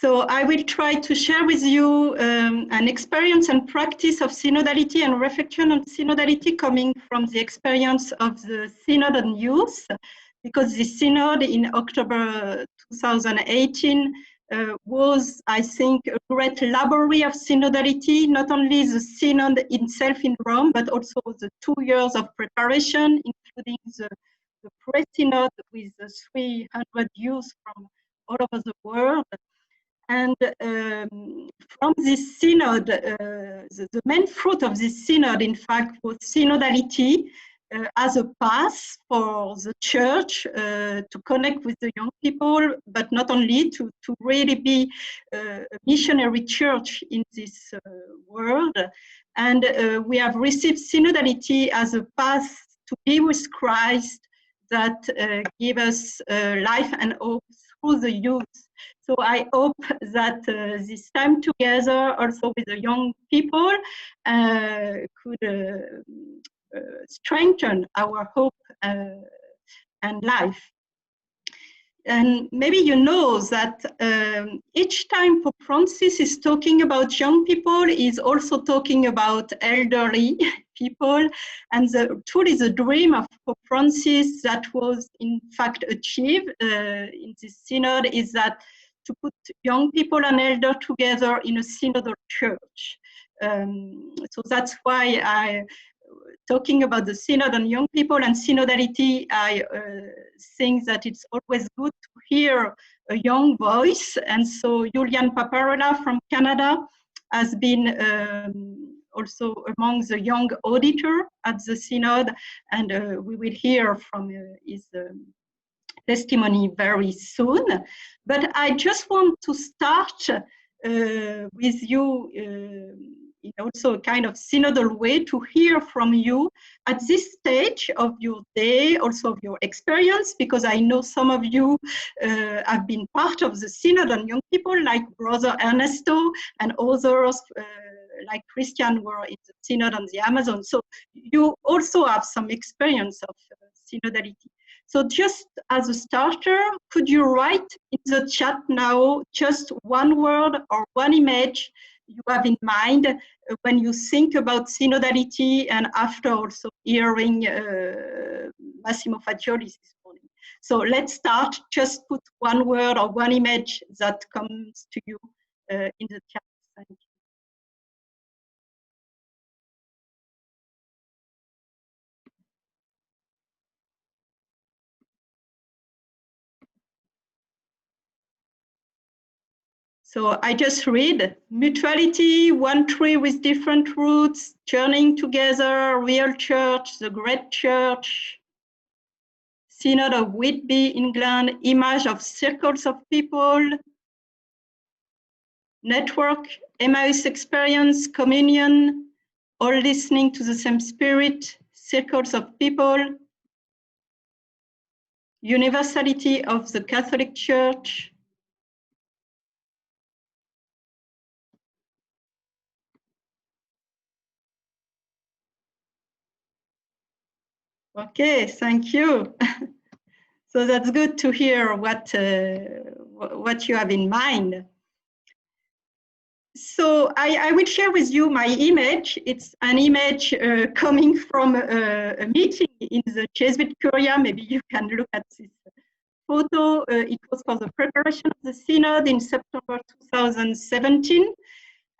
So I will try to share with you an experience and practice of synodality and reflection on synodality coming from the experience of the Synod on Youth, because the synod in October 2018 was, I think, a great library of synodality, not only the synod itself in Rome, but also the 2 years of preparation, including the pre-synod with 300 youth from all over the world. And from this synod, the main fruit of this synod, in fact, was synodality as a path for the church to connect with the young people, but not only to really be a missionary church in this world. And we have received synodality as a path to be with Christ that give us life and hope through the youth. So I hope that this time together, also with the young people, could strengthen our hope and life. And maybe you know that each time Pope Francis is talking about young people, he's also talking about elderly people. And truly the dream of Pope Francis that was in fact achieved in this synod is that to put young people and elder together in a synodal church. So that's why talking about the synod on young people and synodality, I think that it's always good to hear a young voice. And so Julian from Canada has been also among the young auditor at the synod, and we will hear from his testimony very soon. But I just want to start with you in also a kind of synodal way to hear from you at this stage of your day, also of your experience, because I know some of you have been part of the synod on young people, like Brother Ernesto and others like Christian were in the synod on the Amazon. So you also have some experience of synodality. So just as a starter, could you write in the chat now just one word or one image you have in mind when you think about synodality, and after also hearing Massimo Fagioli this morning? So let's start, just put one word or one image that comes to you in the chat. Thank you. So I just read, mutuality, one tree with different roots, journeying together, real church, the great church, Synod of Whitby, England, image of circles of people, network, Emmaus experience, communion, all listening to the same spirit, circles of people, universality of the Catholic Church, okay, thank you. So that's good to hear what you have in mind. So I will share with you my image. It's an image coming from a meeting in the Jesuit Curia. Maybe you can look at this photo. It was for the preparation of the Synod in September 2017.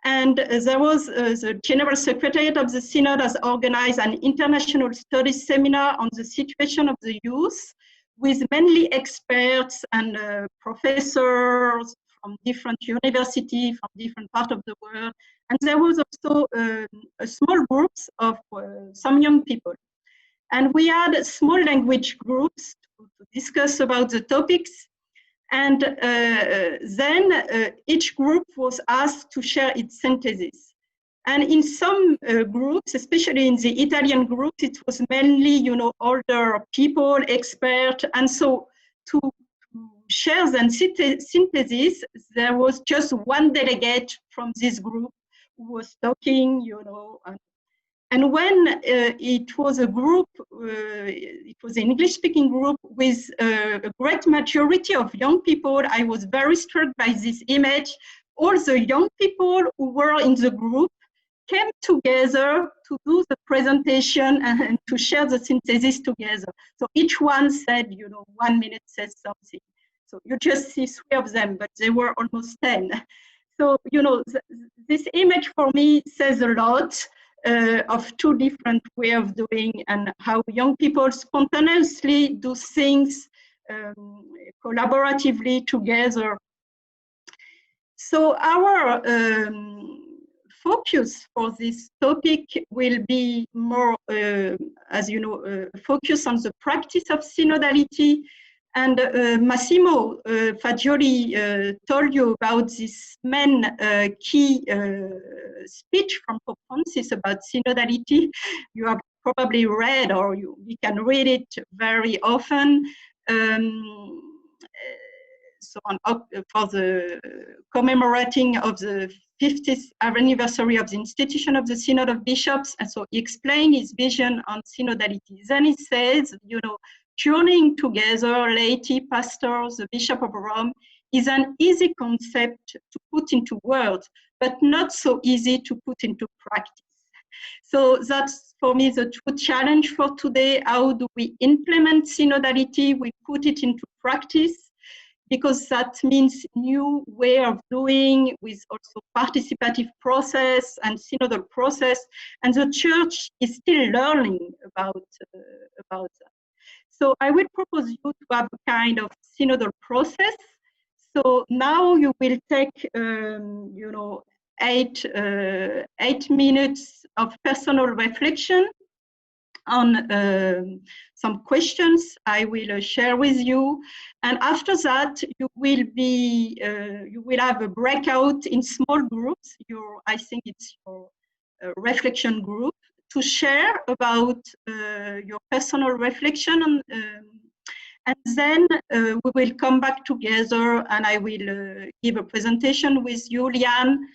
And there was the General Secretariat of the Synod has organized an international studies seminar on the situation of the youth with mainly experts and professors from different universities, from different parts of the world. And there was also a small groups of some young people. And we had small language groups to discuss about the topics. And then each group was asked to share its synthesis. And in some groups, especially in the Italian group, it was mainly, you know, older people, experts. And so to share the synthesis, there was just one delegate from this group who was talking, you know. And when it was a group, it was an English-speaking group with a great majority of young people, I was very struck by this image. All the young people who were in the group came together to do the presentation and to share the synthesis together. So each one said, 1 minute says something. So you just see 3 of them, but there were almost 10. So, this image for me says a lot of 2 different ways of doing and how young people spontaneously do things collaboratively together. So our focus for this topic will be more, as you know, focus on the practice of synodality. And Massimo Fagioli told you about this main key speech from Pope Francis about synodality. You have probably read, or you can read it very often. So for the commemorating of the 50th anniversary of the institution of the Synod of Bishops. And so he explained his vision on synodality. Then he says, journeying together, laity, pastors, the Bishop of Rome, is an easy concept to put into words, but not so easy to put into practice. So that's, for me, the true challenge for today. How do we implement synodality? We put it into practice, because that means new way of doing with also participative process and synodal process. And the church is still learning about that. So I will propose you to have a kind of synodal process. So now you will take, 8 minutes of personal reflection on some questions I will share with you, and after that you will have a breakout in small groups. I think it's your reflection group, to share about your personal reflection, and then we will come back together, and I will give a presentation with Julian.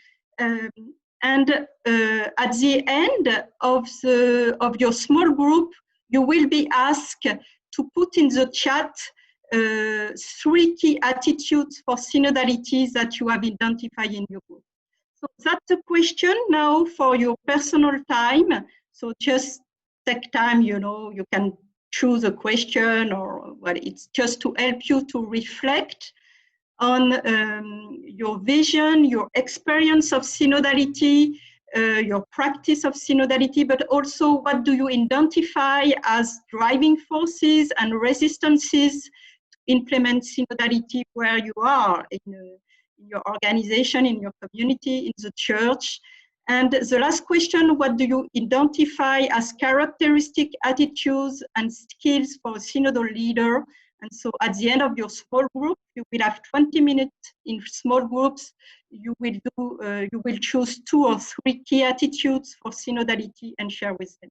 And at the end of your small group, you will be asked to put in the chat 3 key attitudes for synodality that you have identified in your group. So that's the question now for your personal time. So just take time, you can choose a question, or well, it's just to help you to reflect on your vision, your experience of synodality, your practice of synodality, but also what do you identify as driving forces and resistances to implement synodality where you are in your organization, in your community, in the church. And the last question, what do you identify as characteristic attitudes and skills for a synodal leader? And so at the end of your small group, you will have 20 minutes in small groups. You will choose 2 or 3 key attitudes for synodality and share with them.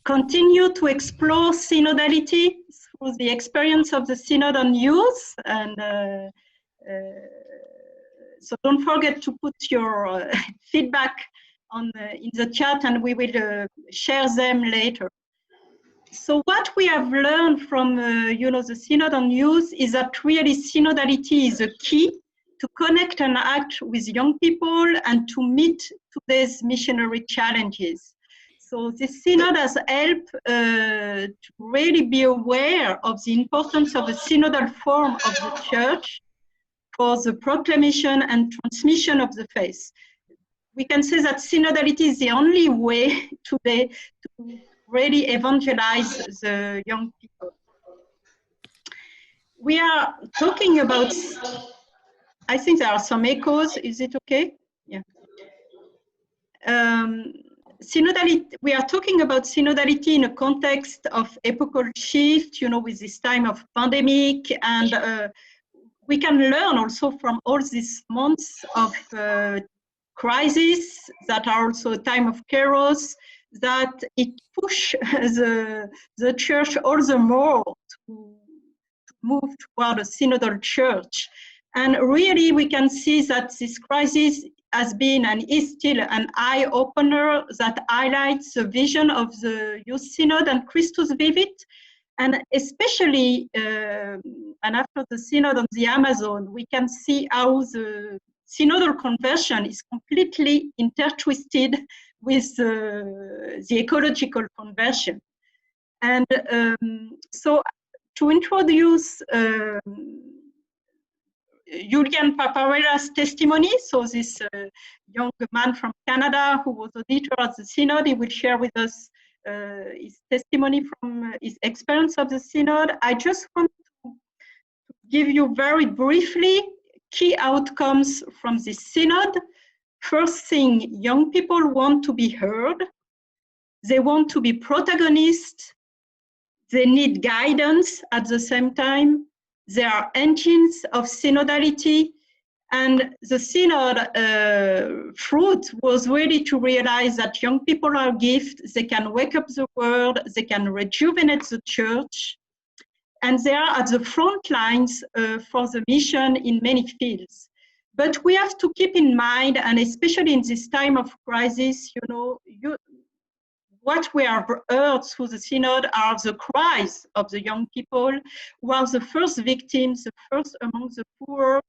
Continue to explore synodality through the experience of the Synod on Youth. And so don't forget to put your feedback in the chat, and we will share them later. So what we have learned from the Synod on Youth is that really synodality is a key to connect and act with young people and to meet today's missionary challenges. So this synod has helped to really be aware of the importance of a synodal form of the church for the proclamation and transmission of the faith. We can say that synodality is the only way today to really evangelize the young people. We are talking about, I think there are some echoes, is it okay? Yeah. Synodality, we are talking about synodality in a context of epochal shift, with this time of pandemic, and we can learn also from all these months of crisis that are also a time of chaos, that it pushes the church all the more to move toward a synodal church. And really, we can see that this crisis has been and is still an eye-opener that highlights the vision of the Youth Synod and Christus Vivit. And especially, and after the Synod on the Amazon, we can see how the synodal conversion is completely intertwisted with the ecological conversion. And so to introduce Julian Paparela's testimony, so this young man from Canada who was auditor at the Synod, he will share with us his testimony from his experience of the Synod. I just want to give you very briefly key outcomes from this Synod. First thing, young people want to be heard. They want to be protagonists. They need guidance at the same time. They are engines of synodality. And the Synod fruit was really to realize that young people are gifts. They can wake up the world. They can rejuvenate the church. And they are at the front lines for the mission in many fields. But we have to keep in mind, and especially in this time of crisis, what we have heard through the Synod are the cries of the young people, who are the first victims, the first among the poor.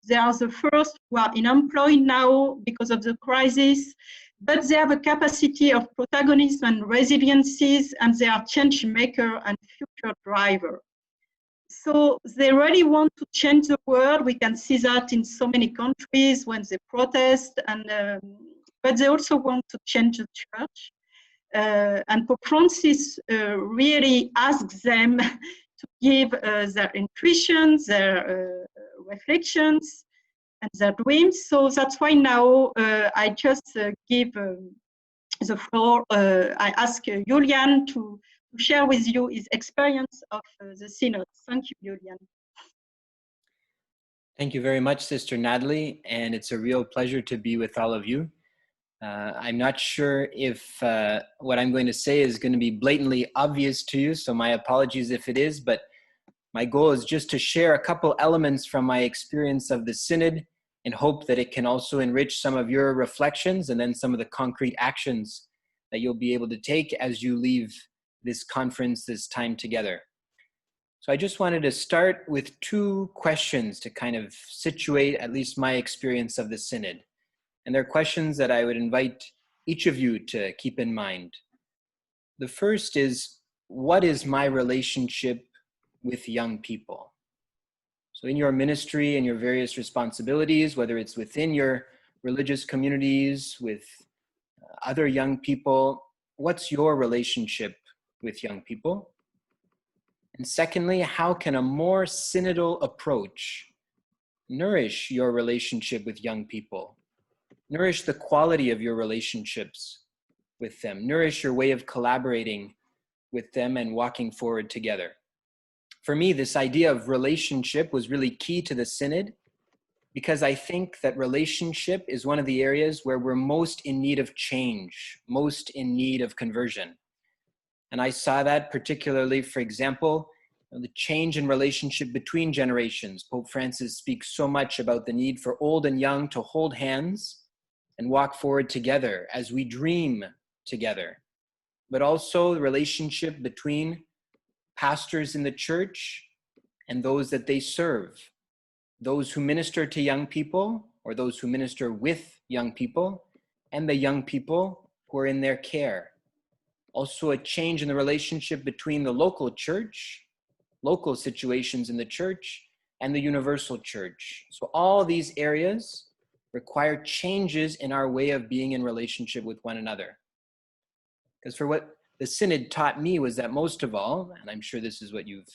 They are the first who are unemployed now because of the crisis, but they have a capacity of protagonism and resiliencies, and they are change maker and future driver. So they really want to change the world. We can see that in so many countries when they protest, and but they also want to change the church. And Pope Francis really asks them to give their intuitions, their reflections, and their dreams. So that's why now I just give the floor. I ask Julian to share with you his experience of the Synod. Thank you, Julian. Thank you very much, Sister Nathalie, and it's a real pleasure to be with all of you. I'm not sure if what I'm going to say is going to be blatantly obvious to you, so my apologies if it is, but my goal is just to share a couple elements from my experience of the Synod in hope that it can also enrich some of your reflections and then some of the concrete actions that you'll be able to take as you leave this conference, this time together. So I just wanted to start with two questions to kind of situate at least my experience of the Synod. And they're questions that I would invite each of you to keep in mind. The first is, what is my relationship with young people? So in your ministry and your various responsibilities, whether it's within your religious communities, with other young people, what's your relationship with young people? And secondly, how can a more synodal approach nourish your relationship with young people? Nourish the quality of your relationships with them. Nourish your way of collaborating with them and walking forward together. For me, this idea of relationship was really key to the Synod, because I think that relationship is one of the areas where we're most in need of change, most in need of conversion. And I saw that particularly, for example, the change in relationship between generations. Pope Francis speaks so much about the need for old and young to hold hands and walk forward together as we dream together, but also the relationship between pastors in the church and those that they serve, those who minister to young people or those who minister with young people, and the young people who are in their care. Also a change in the relationship between the local church, local situations in the church, and the universal church. So all these areas require changes in our way of being in relationship with one another. Because for what the Synod taught me was that most of all, and I'm sure this is what you've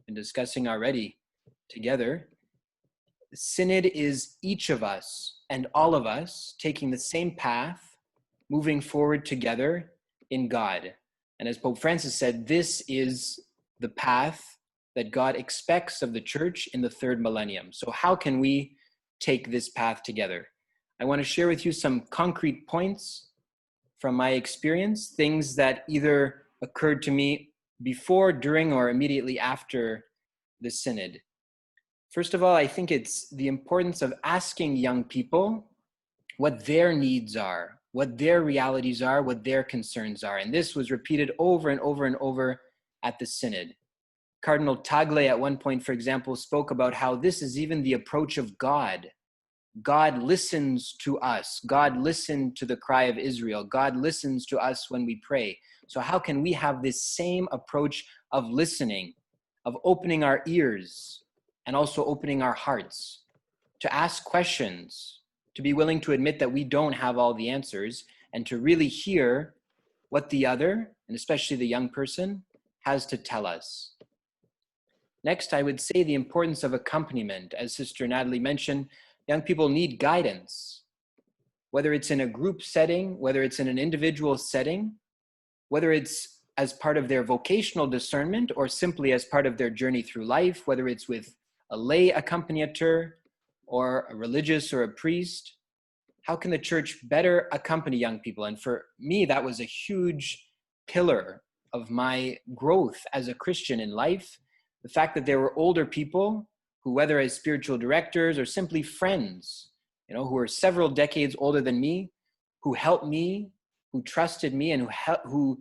been discussing already together, the Synod is each of us and all of us taking the same path, moving forward together in God. And as Pope Francis said, this is the path that God expects of the church in the third millennium. So how can we take this path together? I want to share with you some concrete points from my experience, things that either occurred to me before, during, or immediately after the Synod. First of all, I think it's the importance of asking young people what their needs are, what their realities are, what their concerns are. And this was repeated over and over and over at the Synod. Cardinal Tagle at one point, for example, spoke about how this is even the approach of God. God listens to us. God listened to the cry of Israel. God listens to us when we pray. So how can we have this same approach of listening, of opening our ears, and also opening our hearts to ask questions, to be willing to admit that we don't have all the answers, and to really hear what the other, and especially the young person, has to tell us. Next, I would say the importance of accompaniment. As Sister Nathalie mentioned, young people need guidance, whether it's in a group setting, whether it's in an individual setting, whether it's as part of their vocational discernment or simply as part of their journey through life, whether it's with a lay accompagnateur or a religious or a priest. How can the church better accompany young people? And for me, that was a huge pillar of my growth as a Christian in life. The fact that there were older people who, whether as spiritual directors or simply friends, who were several decades older than me, who helped me, who trusted me, and who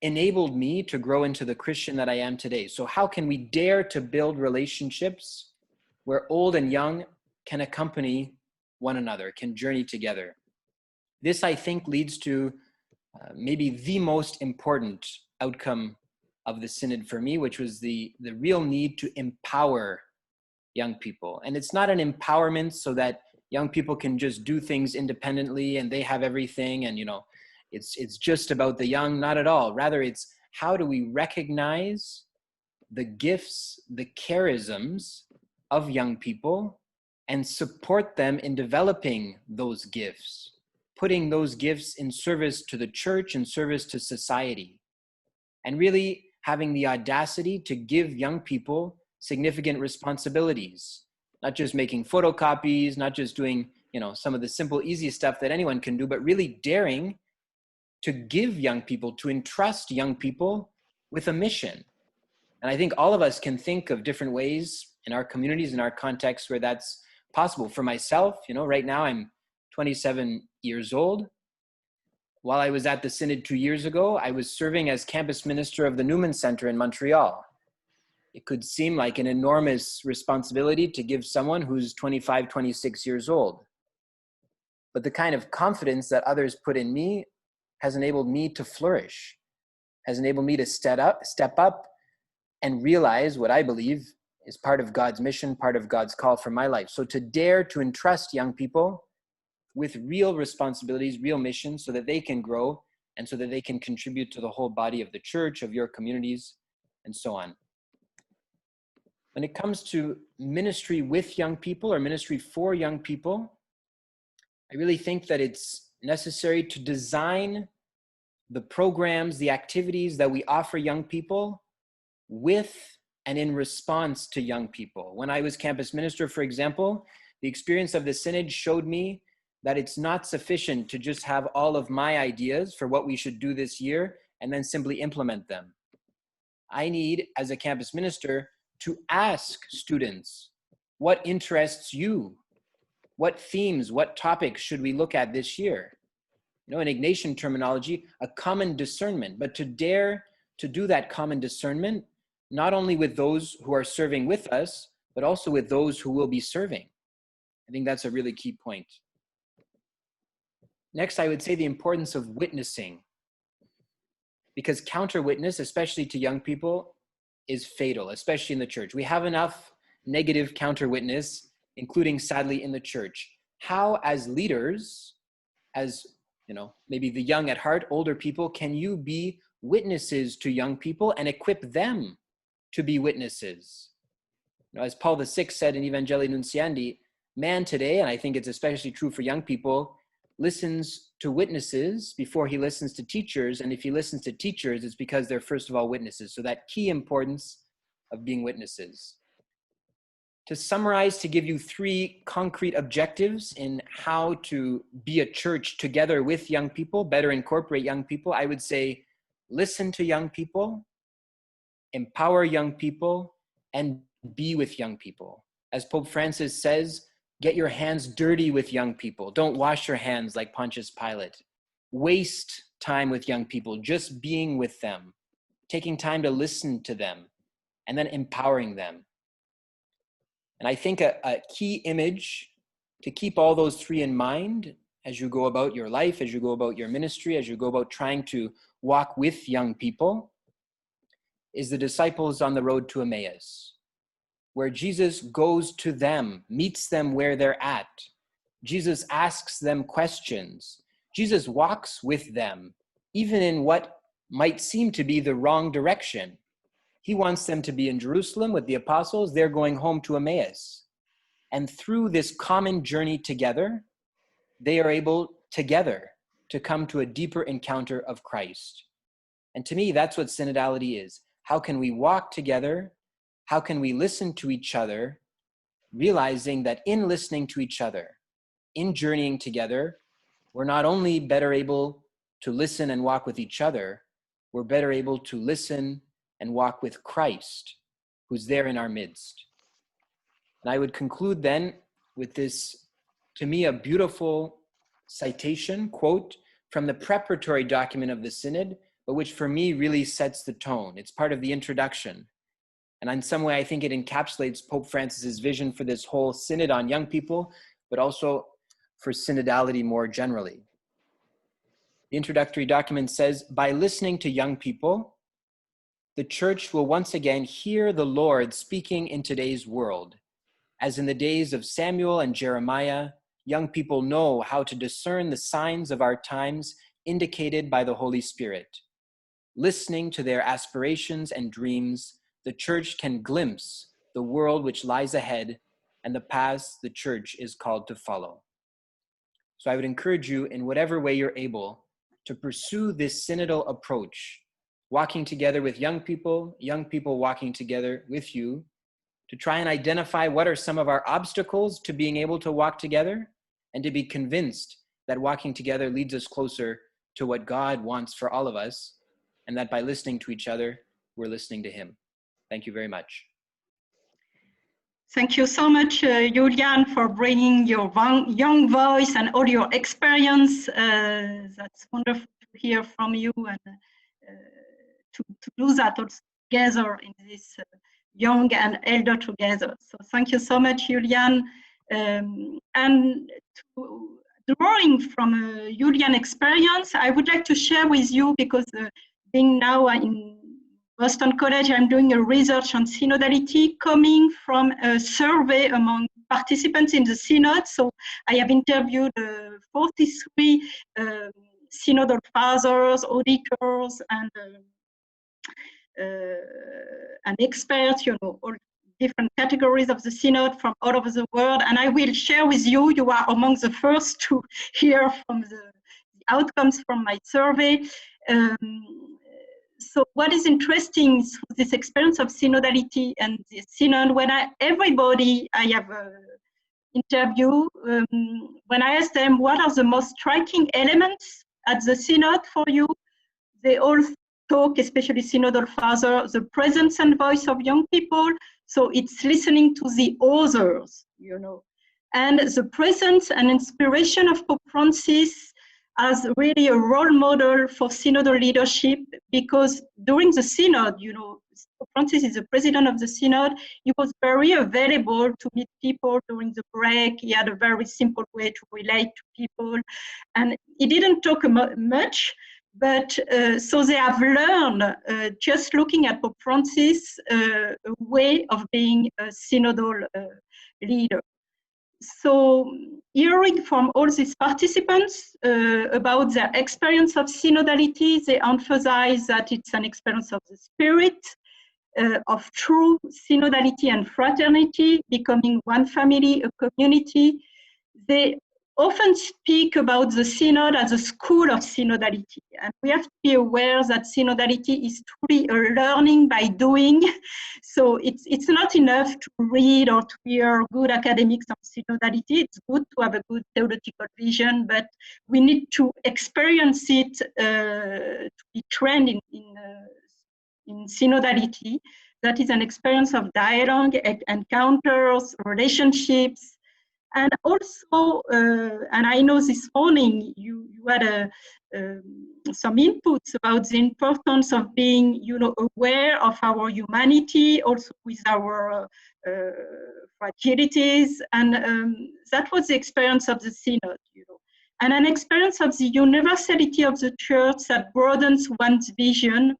enabled me to grow into the Christian that I am today. So how can we dare to build relationships where old and young can accompany one another, can journey together? This, I think, leads to maybe the most important outcome of the Synod for me, which was the real need to empower young people. And it's not an empowerment so that young people can just do things independently and they have everything and, it's just about the young, not at all. Rather, it's how do we recognize the gifts, the charisms of young people and support them in developing those gifts, putting those gifts in service to the church, in service to society, and really having the audacity to give young people significant responsibilities, not just making photocopies, not just doing, some of the simple, easy stuff that anyone can do, but really daring to give young people, to entrust young people with a mission. And I think all of us can think of different ways in our communities, in our contexts where that's possible. For myself, right now I'm 27 years old. While I was at the Synod 2 years ago, I was serving as campus minister of the Newman Center in Montreal. It could seem like an enormous responsibility to give someone who's 25, 26 years old. But the kind of confidence that others put in me has enabled me to flourish, has enabled me to step up and realize what I believe is part of God's mission, part of God's call for my life. So to dare to entrust young people with real responsibilities, real missions, so that they can grow and so that they can contribute to the whole body of the church, of your communities, and so on. When it comes to ministry with young people or ministry for young people, I really think that it's necessary to design the programs, the activities that we offer young people with and in response to young people. When I was campus minister, for example, the experience of the Synod showed me that it's not sufficient to just have all of my ideas for what we should do this year and then simply implement them. I need, as a campus minister, to ask students, what interests you? What themes, what topics should we look at this year? In Ignatian terminology, a common discernment, but to dare to do that common discernment, not only with those who are serving with us, but also with those who will be serving. I think that's a really key point. Next, I would say the importance of witnessing, because counter-witness, especially to young people, is fatal, especially in the church. We have enough negative counter-witness, including sadly in the church. How, as leaders, as maybe the young at heart, older people, can you be witnesses to young people and equip them to be witnesses? As Paul VI said in Evangelii Nunciandi, man today, and I think it's especially true for young people, listens to witnesses before he listens to teachers. And if he listens to teachers, it's because they're first of all witnesses. So that key importance of being witnesses. To summarize, to give you 3 concrete objectives in how to be a church together with young people, better incorporate young people, I would say, listen to young people, empower young people, and be with young people. As Pope Francis says, get your hands dirty with young people. Don't wash your hands like Pontius Pilate. Waste time with young people, just being with them, taking time to listen to them, and then empowering them. And I think a key image to keep all those three in mind as you go about your life, as you go about your ministry, as you go about trying to walk with young people, is the disciples on the road to Emmaus, where Jesus goes to them, meets them where they're at. Jesus asks them questions. Jesus walks with them, even in what might seem to be the wrong direction. He wants them to be in Jerusalem with the apostles. They're going home to Emmaus. And through this common journey together, they are able together to come to a deeper encounter of Christ. And to me, that's what synodality is. How can we walk together? How can we listen to each other, realizing that in listening to each other, in journeying together, we're not only better able to listen and walk with each other, we're better able to listen and walk with Christ, who's there in our midst. And I would conclude then with this, to me, a beautiful citation, quote, from the preparatory document of the Synod, but which for me really sets the tone. It's part of the introduction. And in some way, I think it encapsulates Pope Francis's vision for this whole Synod on young people, but also for synodality more generally. The introductory document says, by listening to young people, the Church will once again hear the Lord speaking in today's world. As in the days of Samuel and Jeremiah, young people know how to discern the signs of our times indicated by the Holy Spirit. Listening to their aspirations and dreams, the Church can glimpse the world which lies ahead and the paths the Church is called to follow. So I would encourage you, in whatever way you're able, to pursue this synodal approach, walking together with young people walking together with you, to try and identify what are some of our obstacles to being able to walk together, and to be convinced that walking together leads us closer to what God wants for all of us, and that by listening to each other, we're listening to Him. Thank you very much. Thank you so much, Julian, for bringing your young voice and all your experience. That's wonderful to hear from you, and to do that all together in this young and elder together. So thank you so much, Julian. And drawing from Julian experience, I would like to share with you, because being now in Boston College, I'm doing a research on synodality coming from a survey among participants in the synod. So I have interviewed 43 synodal fathers, auditors, and experts, all different categories of the synod from all over the world. And I will share with you, you are among the first to hear from the outcomes from my survey. So what is interesting is this experience of synodality and the synod, when everybody I have interviewed, when I ask them what are the most striking elements at the synod for you, they all talk, especially synodal father, the presence and voice of young people. So it's listening to the others, and the presence and inspiration of Pope Francis as really a role model for synodal leadership, because during the synod, Pope Francis is the president of the synod. He was very available to meet people during the break. He had a very simple way to relate to people, and he didn't talk much, but so they have learned, just looking at Pope Francis, a way of being a synodal leader. So hearing from all these participants about their experience of synodality, they emphasize that it's an experience of the spirit, of true synodality and fraternity, becoming one family, a community. They often speak about the synod as a school of synodality. And we have to be aware that synodality is truly a learning by doing. So it's not enough to read or to hear good academics on synodality. It's good to have a good theological vision, but we need to experience it to be trained in synodality. that is an experience of dialogue, encounters, relationships, and also, and I know this morning you had some inputs about the importance of being, aware of our humanity, also with our fragilities, and that was the experience of the Synod, and an experience of the universality of the Church that broadens one's vision,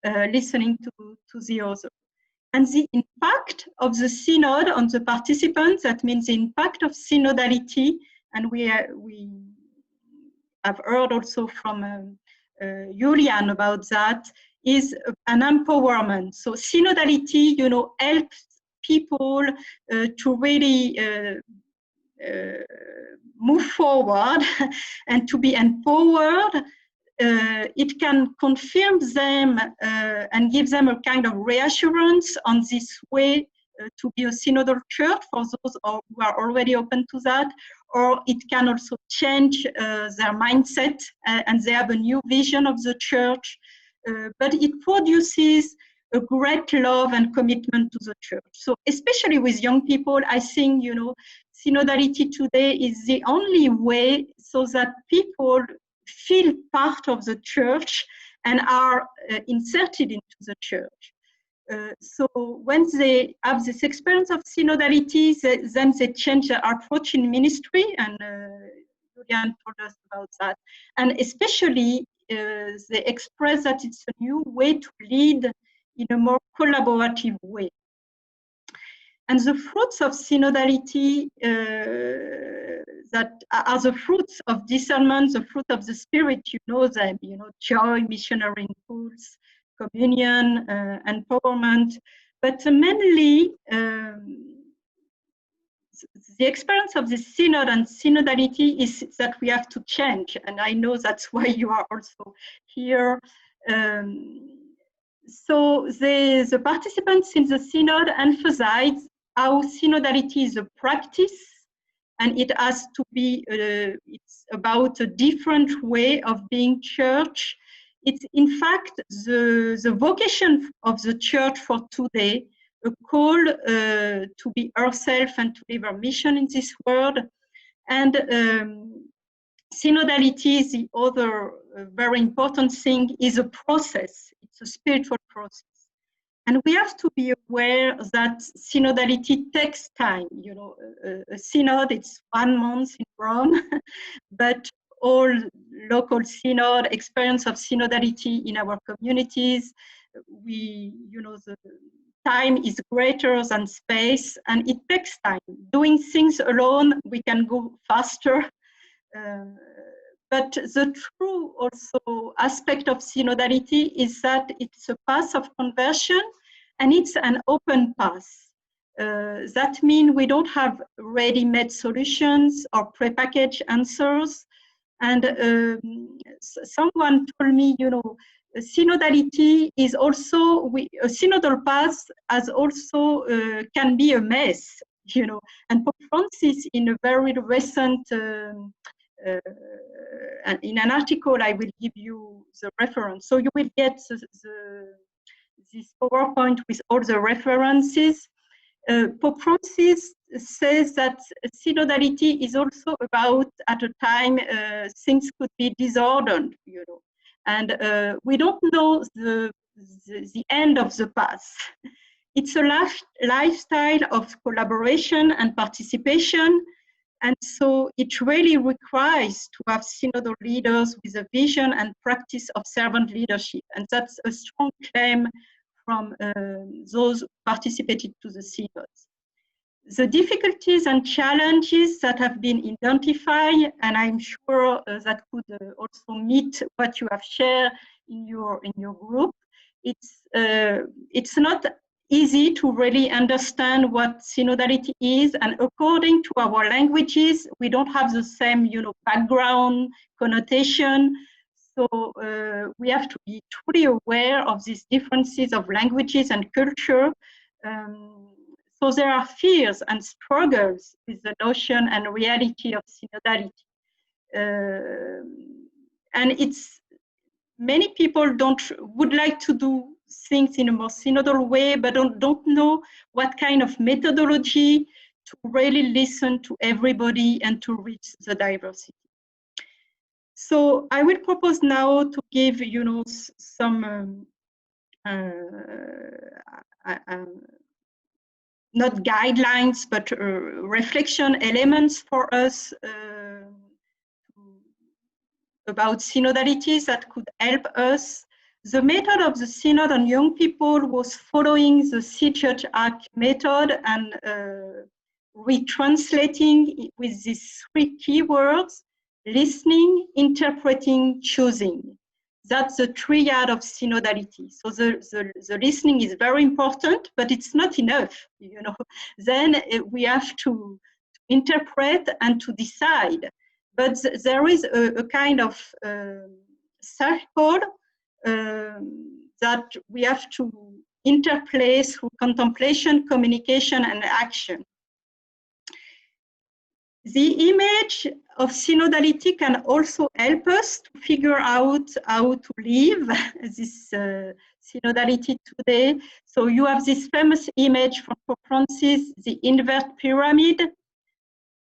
listening to the other. And the impact of the Synod on the participants, that means the impact of synodality, and we have heard also from Julian about that, is an empowerment. So synodality, helps people to really move forward and to be empowered. It can confirm them and give them a kind of reassurance on this way to be a synodal church for those who are already open to that, or it can also change their mindset and they have a new vision of the church. But it produces a great love and commitment to the church. So especially with young people, I think, synodality today is the only way so that people feel part of the church and are inserted into the church. So when they have this experience of synodality, then they change their approach in ministry, and Julian told us about that. And especially, they express that it's a new way to lead in a more collaborative way. And the fruits of synodality that are the fruits of discernment, the fruit of the Spirit, them, joy, missionary impulse, communion, empowerment. But mainly, the experience of the Synod and synodality is that we have to change. And I know that's why you are also here. So the participants in the Synod emphasize how synodality is a practice, and it has to be, it's about a different way of being church. It's in fact the vocation of the church for today, a call to be herself and to live our mission in this world. And synodality is the other very important thing, is a process. It's a spiritual process. And we have to be aware that synodality takes time. A synod, it's 1 month in Rome, but all local synod, experience of synodality in our communities, the time is greater than space, and it takes time. Doing things alone, we can go faster. But the true also aspect of synodality is that it's a path of conversion, and it's an open path. That means we don't have ready-made solutions or prepackaged answers. And someone told me, synodality is also, a synodal path as also can be a mess, And Pope Francis, in a very recent in an article, I will give you the reference. So you will get this PowerPoint with all the references. Pope Francis says that synodality is also about, at a time, things could be disordered, and we don't know the end of the path. It's a lifestyle of collaboration and participation. And so it really requires to have synodal leaders with a vision and practice of servant leadership. And that's a strong claim from those who participated to the synods. The difficulties and challenges that have been identified, and I'm sure that could also meet what you have shared in your group, it's not easy to really understand what synodality is, and according to our languages, we don't have the same, background, connotation. So we have to be truly aware of these differences of languages and culture. So there are fears and struggles with the notion and reality of synodality. And many people would like to do things in a more synodal way, but don't know what kind of methodology to really listen to everybody and to reach the diversity. So I will propose now to give, some not guidelines, but reflection elements for us about synodalities that could help us. The method of the Synod on Young People was following the Sea Church Arc method and retranslating with these 3 keywords: listening, interpreting, choosing. That's the triad of synodality. So the listening is very important, but it's not enough, Then we have to interpret and to decide. But there is a kind of circle that we have to interplay through contemplation, communication, and action. The image of synodality can also help us to figure out how to live this synodality today. So you have this famous image from Pope Francis, the invert pyramid,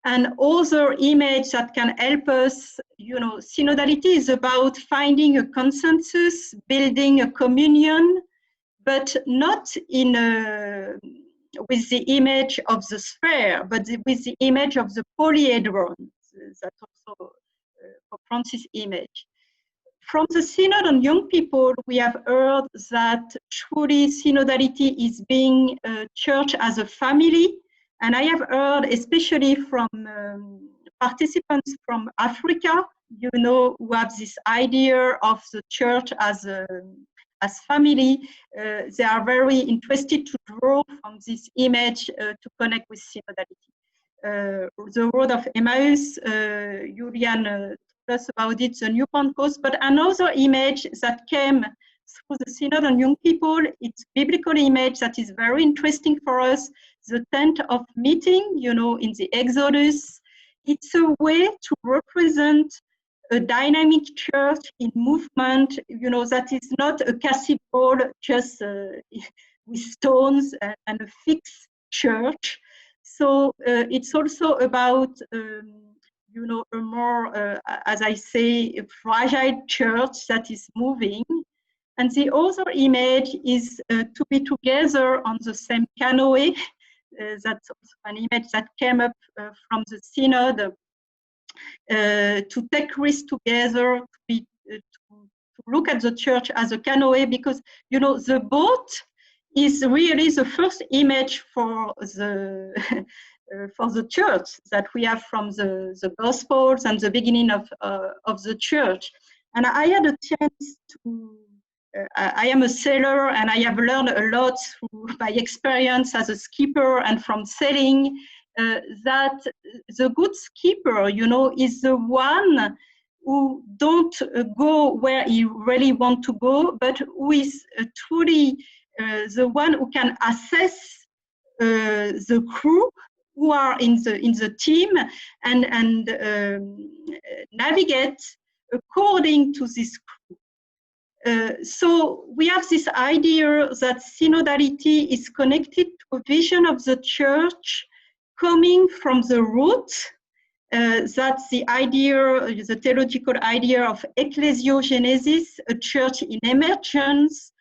and other image that can help us. Synodality is about finding a consensus, building a communion, but not in with the image of the sphere, but with the image of the polyhedron. That's also Pope Francis' image. From the Synod on Young People, we have heard that truly synodality is being a church as a family. And I have heard, especially from participants from Africa, who have this idea of the church as family. They are very interested to draw from this image to connect with synodality. The Road of Emmaus, Julian told us about it, the New Pentecost, but another image that came through the Synod on Young People, it's a biblical image that is very interesting for us, the tent of meeting, in the Exodus. It's a way to represent a dynamic church in movement, that is not a cathedral just with stones and a fixed church. So it's also about, a more, as I say, a fragile church that is moving. And the other image is to be together on the same canoe. That's also an image that came up from the Synod, to take risks together, to look at the church as a canoe, because the boat is really the first image for the for the church that we have from the Gospels and the beginning of the church. And I had a chance to. I am a sailor, and I have learned a lot through my experience as a skipper and from sailing. That the good skipper, is the one who don't go where he really want to go, but who is truly the one who can assess the crew who are in the team and navigate according to this crew. So we have this idea that synodality is connected to a vision of the church coming from the root. That's the idea, the theological idea of ecclesiogenesis, a church in emergence.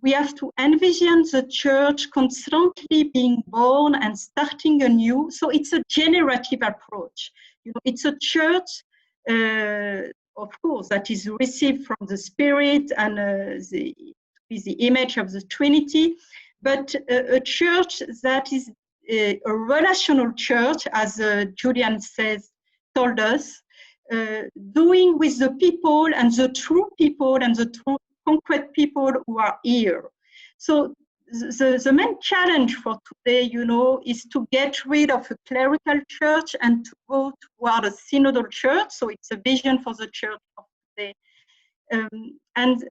We have to envision the church constantly being born and starting anew. So it's a generative approach. It's a church, of course, that is received from the Spirit and is the image of the Trinity, but a church that is a relational church, as Julian told us, doing with the people and the true people and the true concrete people who are here. So the main challenge for today, is to get rid of a clerical church and to go toward a synodal church. So it's a vision for the church of today. And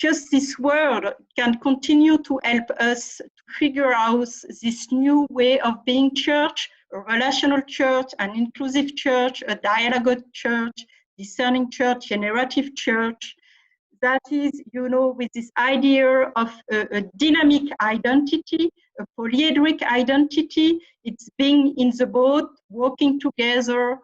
just this word can continue to help us to figure out this new way of being church, a relational church, an inclusive church, a dialogue church, discerning church, generative church, that is, with this idea of a dynamic identity, a polyedric identity. It's being in the boat, working together.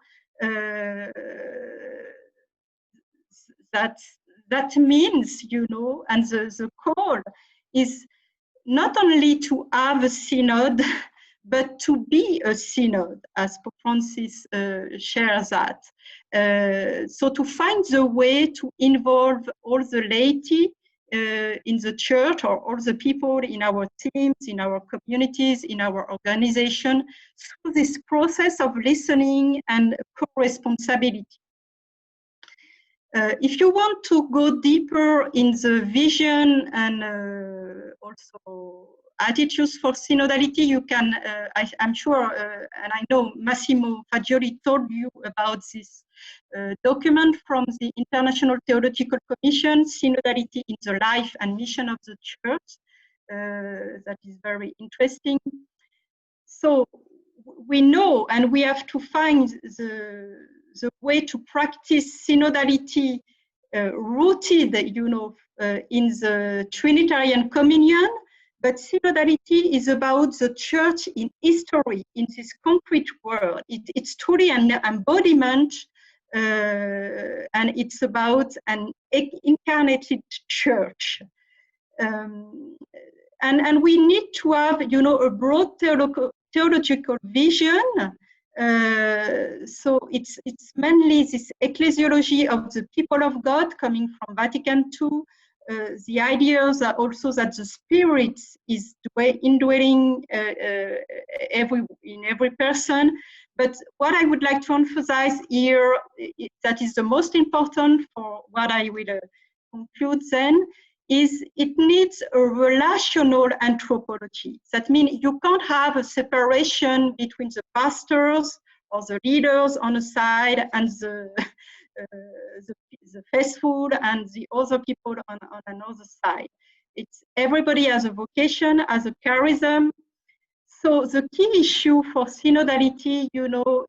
That means, and the call is not only to have a synod, but to be a synod, as Pope Francis shares that. So to find the way to involve all the laity in the church, or all the people in our teams, in our communities, in our organization, through this process of listening and co-responsibility. If you want to go deeper in the vision and also attitudes for synodality, you can, I'm sure, and I know Massimo Fagioli told you about this document from the International Theological Commission, Synodality in the Life and Mission of the Church. That is very interesting. So we know, and we have to find the way to practice synodality rooted, in the Trinitarian communion. But synodality is about the church in history, in this concrete world. It's truly an embodiment, and it's about an incarnated church. And we need to have, a broad theological vision. So it's mainly this ecclesiology of the people of God coming from Vatican II. The ideas are also that the Spirit is indwelling in every person. But what I would like to emphasize here, that is the most important for what I will conclude then, is it needs a relational anthropology. That means you can't have a separation between the pastors or the leaders on the side and the faithful and the other people on another side. It's everybody has a vocation, has a charism. So the key issue for synodality,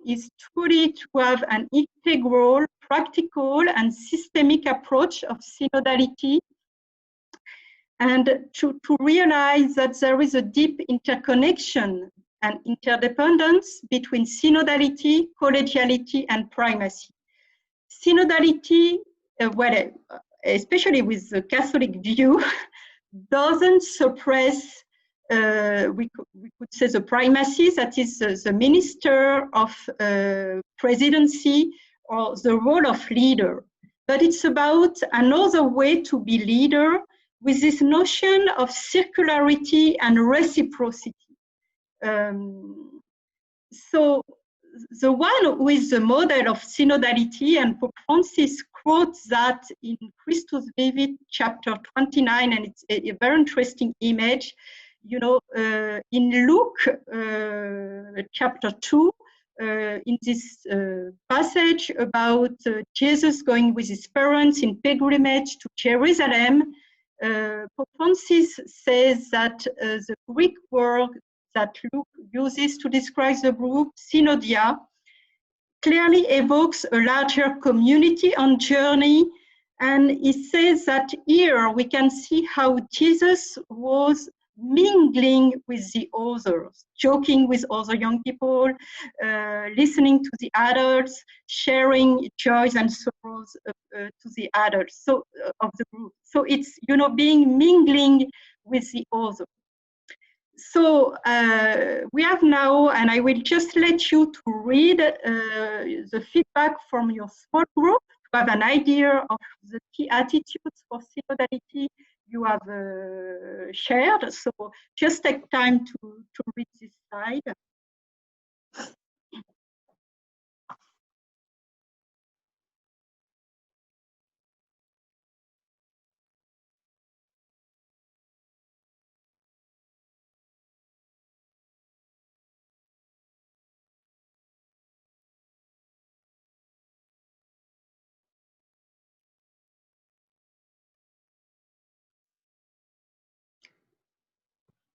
is truly to have an integral, practical, and systemic approach of synodality, and to realize that there is a deep interconnection and interdependence between synodality, collegiality, and primacy. Synodality, especially with the Catholic view, doesn't suppress, we could say, the primacy, that is the minister of presidency or the role of leader. But it's about another way to be leader, with this notion of circularity and reciprocity. So the one who is the model of synodality, and Pope Francis quotes that in Christus Vivit, chapter 29, and it's a very interesting image. In Luke, chapter 2, in this passage about Jesus going with his parents in pilgrimage to Jerusalem, Pope Francis says that the Greek word that Luke uses to describe the group, synodia, clearly evokes a larger community on journey. And he says that here we can see how Jesus was mingling with the others, joking with other young people, listening to the adults, sharing joys and sorrows to the adults of the group. So it's, being mingling with the others. So we have now, and I will just let you to read the feedback from your small group to have an idea of the key attitudes for synodality you have shared. So just take time to read this slide.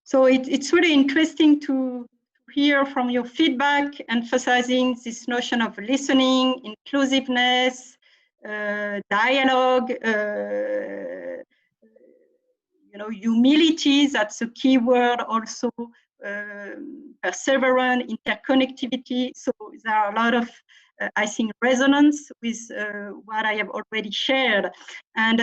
So it's really interesting to hear from your feedback, emphasizing this notion of listening, inclusiveness, dialogue, humility, that's a key word also, perseverance, interconnectivity. So there are a lot of, I think, resonance with what I have already shared. And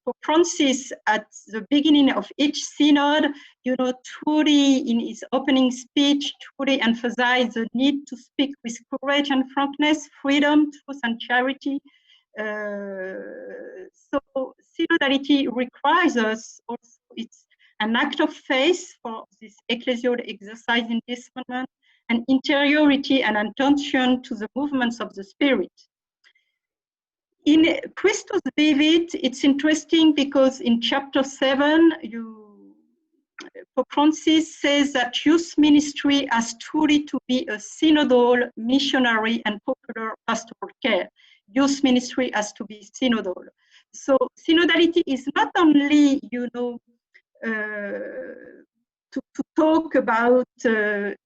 Pope Francis, at the beginning of each synod, truly in his opening speech, truly emphasized the need to speak with courage and frankness, freedom, truth, and charity. So synodality requires us also, it's an act of faith for this ecclesial exercise in discernment, and interiority and attention to the movements of the Spirit. In Christus Vivit, it's interesting because in chapter 7, Pope Francis says that youth ministry has truly to be a synodal, missionary, and popular pastoral care. Youth ministry has to be synodal. So synodality is not only, to talk about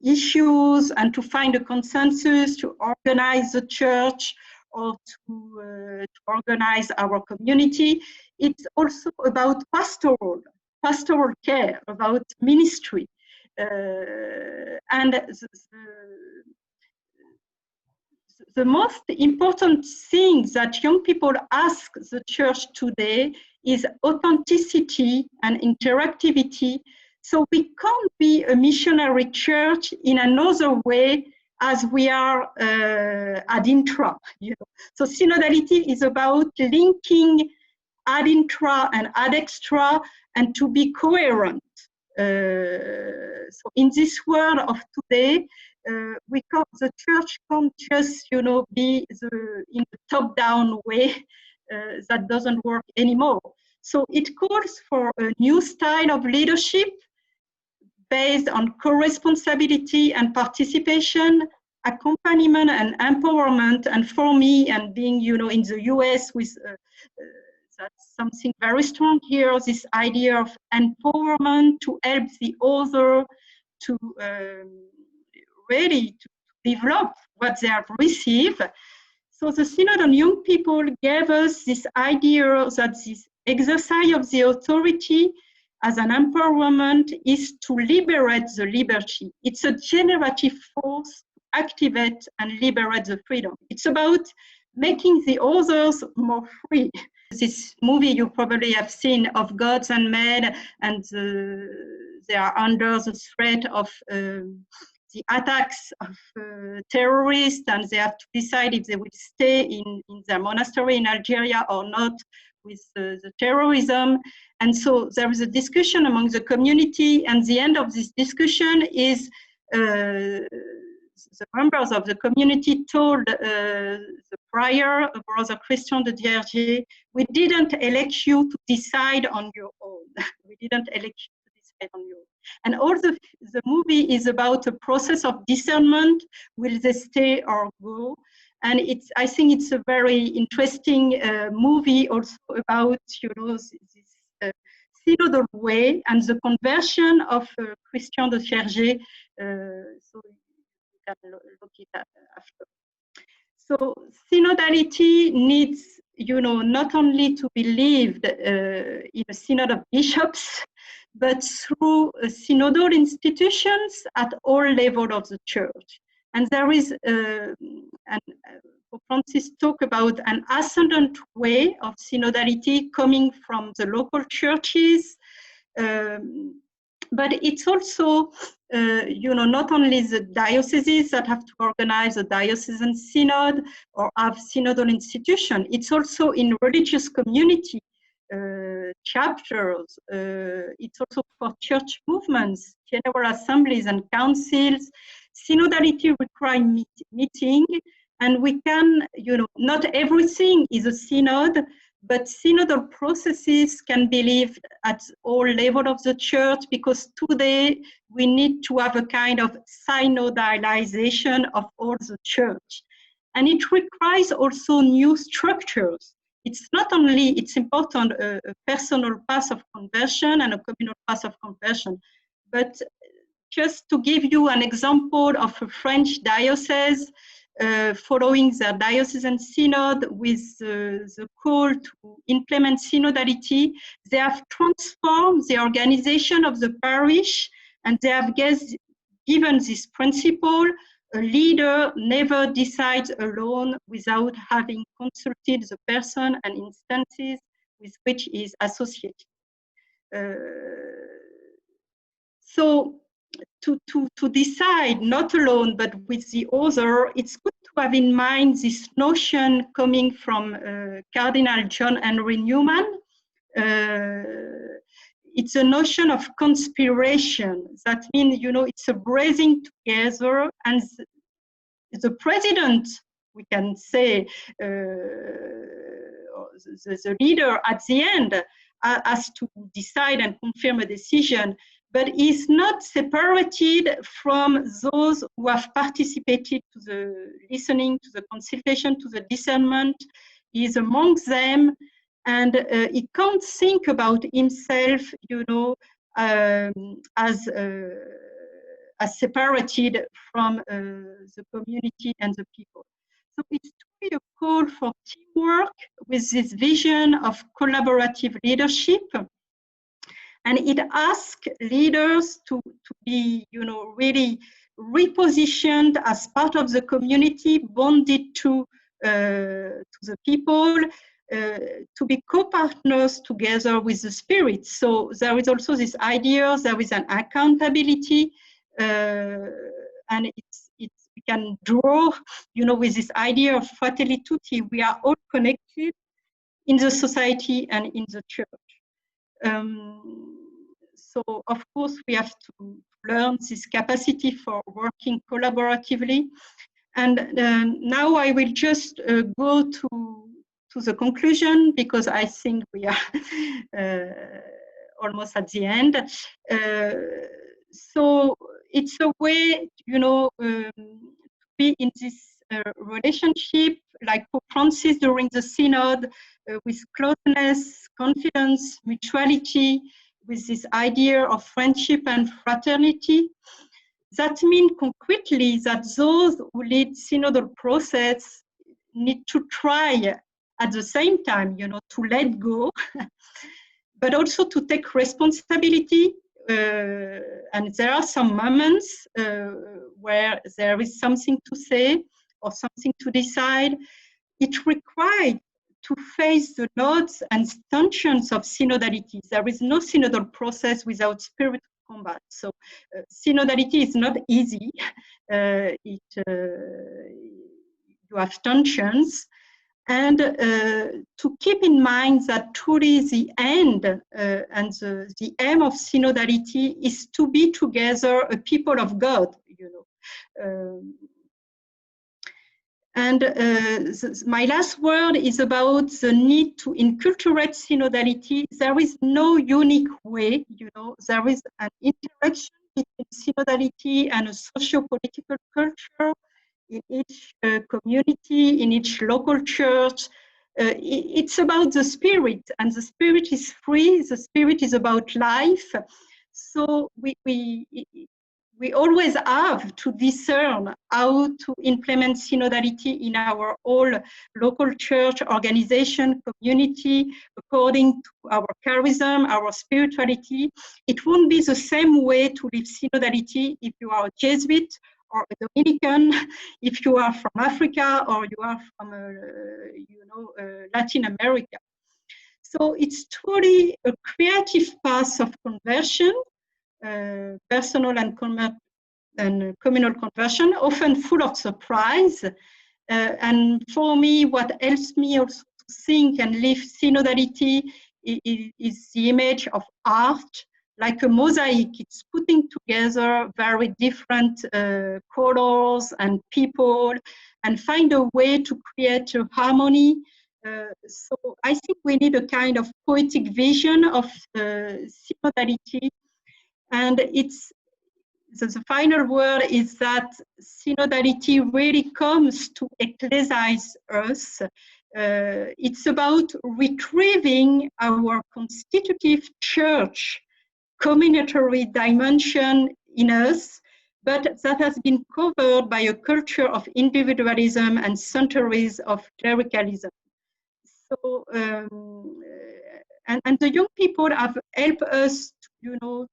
issues and to find a consensus, to organize the church, or to organize our community. It's also about pastoral care, about ministry. And the most important thing that young people ask the church today is authenticity and interactivity. So we can't be a missionary church in another way as we are ad intra. So synodality is about linking ad intra and ad extra, and to be coherent. So in this world of today, the church can't just, be in the top-down way. That doesn't work anymore. So it calls for a new style of leadership based on co-responsibility and participation, accompaniment and empowerment. And for me, and being, in the US with that's something very strong here, this idea of empowerment to help the other to really to develop what they have received. So the Synod on Young People gave us this idea that this exercise of the authority as an empowerment is to liberate the liberty. It's a generative force to activate and liberate the freedom. It's about making the others more free. This movie you probably have seen of Gods and Men, and they are under the threat of the attacks of terrorists, and they have to decide if they will stay in their monastery in Algeria or not with the terrorism. And so there is a discussion among the community, and the end of this discussion is the members of the community told the prior, Brother Christian de Diergier, we didn't elect you to decide on your own. We didn't elect you to decide on your own. And all the movie is about a process of discernment. Will they stay or go? And I think it's a very interesting movie also about, this synodal way and the conversion of Christian de Diergier. So you can look it up after. So synodality needs, not only to be lived in a Synod of Bishops, but through synodal institutions at all levels of the church. And there is, Pope Francis talked about an ascendant way of synodality coming from the local churches, but it's also, not only the dioceses that have to organize a diocesan synod or have synodal institution, it's also in religious community chapters. It's also for church movements, general assemblies and councils. Synodality requires meeting, and we can, not everything is a synod, but synodal processes can be lived at all levels of the church, because today we need to have a kind of synodalization of all the church. And it requires also new structures. It's not only, it's important, a personal path of conversion and a communal path of conversion, but just to give you an example of a French diocese, following their diocesan synod with the call to implement synodality, they have transformed the organization of the parish, and they have given this principle: a leader never decides alone without having consulted the person and instances with which he is associated. So to decide not alone but with the other, it's good to have in mind this notion coming from Cardinal John Henry Newman. It's a notion of conspiration. That means, you know, it's a bringing together, and the president, we can say, the leader at the end has to decide and confirm a decision, but is not separated from those who have participated to the listening, to the consultation, to the discernment. He is among them, and he can't think about himself, you know, as separated from the community and the people. So it's truly a call for teamwork with this vision of collaborative leadership. And it asks leaders to be, you know, really repositioned as part of the community, bonded to the people, to be we together with the Spirit. So there is also this idea, there is an accountability, and we can draw, you know, with this idea of fratelli tutti. We are all connected in the society and in the church. So of course we have to learn this capacity for working collaboratively. And now I will just go to the conclusion, because I think we are almost at the end. So it's a way, you know, to be in this relationship, like Pope Francis during the Synod, with closeness, confidence, mutuality, with this idea of friendship and fraternity. That means concretely that those who lead synodal process need to try at the same time, you know, to let go, but also to take responsibility. And there are some moments where there is something to say or something to decide. It requires to face the nodes and tensions of synodality. There is no synodal process without spiritual combat. So synodality is not easy. You have tensions. And to keep in mind that truly the end and the aim of synodality is to be together a people of God, you know. My last word is about the need to inculturate synodality. There is no unique way, you know, there is an interaction between synodality and a socio-political culture in each community, in each local church. It's about the Spirit, and the Spirit is free, the Spirit is about life. So we always have to discern how to implement synodality in our whole local church, organization, community, according to our charism, our spirituality. It won't be the same way to live synodality if you are a Jesuit or a Dominican, if you are from Africa or you are from, you know, Latin America. So it's truly a creative path of conversion, personal and communal conversion, often full of surprise. And for me, what helps me also to think and live synodality is the image of art, like a mosaic. It's putting together very different colors and people and find a way to create a harmony. So I think we need a kind of poetic vision of synodality. And it's the final word is that synodality really comes to ecclesize us. It's about retrieving our constitutive church communitary dimension in us, but that has been covered by a culture of individualism and centuries of clericalism. So, and the young people have helped us, to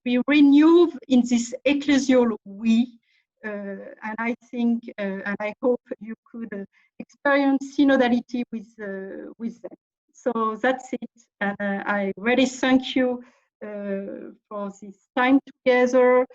be renewed in this ecclesial we. And I think, and I hope you could experience synodality with them. So that's it. And I really thank you for this time together.